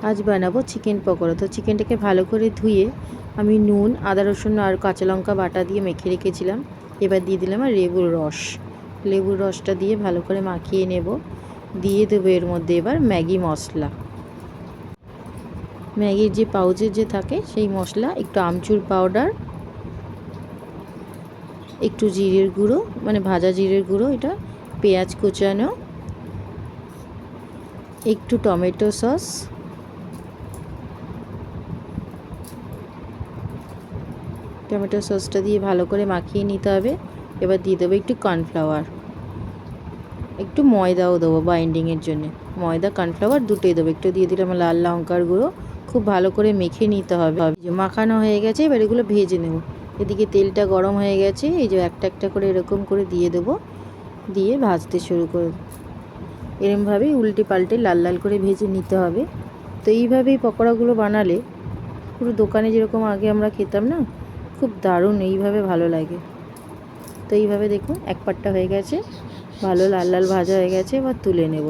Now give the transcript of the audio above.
আজ বানাবো চিকেন পকোড়া। তো চিকেনটাকে ভালো করে ধুয়ে আমি নুন, আদা রসুন আর কাঁচা লঙ্কা বাটা দিয়ে মেখে রেখেছিলাম। এবার দিয়ে দিলাম আর লেবুর রস। লেবুর রসটা দিয়ে ভালো করে মাখিয়ে নেব। দিয়ে দেবো এর মধ্যে এবার ম্যাগি মশলা, ম্যাগির যে পাউচের যে থাকে সেই মশলা, একটু আমচুর পাউডার, একটু জিরের গুঁড়ো মানে ভাজা জিরের গুঁড়ো, এটা পেঁয়াজ কুচানো, একটু টমেটো সস, টমেটো সসটা দিয়ে ভালো করে মাখিয়ে নিতে হবে। এবার দিয়ে দেবো একটু কর্নফ্লাওয়ার, একটু ময়দাও দেবো বাইন্ডিংয়ের জন্যে। ময়দা কর্নফ্লাওয়ার দুটোই দেবো। একটু দিয়ে দিলাম লাল লঙ্কার গুঁড়ো। খুব ভালো করে মেখে নিতে হবে। মাখানো হয়ে গেছে, এবার এগুলো ভেজে নেব। এদিকে তেলটা গরম হয়ে গেছে, এই যে একটা একটা করে এরকম করে দিয়ে দেবো, দিয়ে ভাজতে শুরু করে এরমভাবেই উল্টে পাল্টে লাল লাল করে ভেজে নিতে হবে। তো এইভাবেই পকোড়াগুলো বানালে পুরো দোকানে যেরকম আগে আমরা খেতাম না, খুব দারুণ, এইভাবে ভালো লাগে। তো এইভাবে দেখুন এক পাটটা হয়ে গেছে, ভালো লাল লাল ভাজা হয়ে গেছে, এবার তুলে নেব।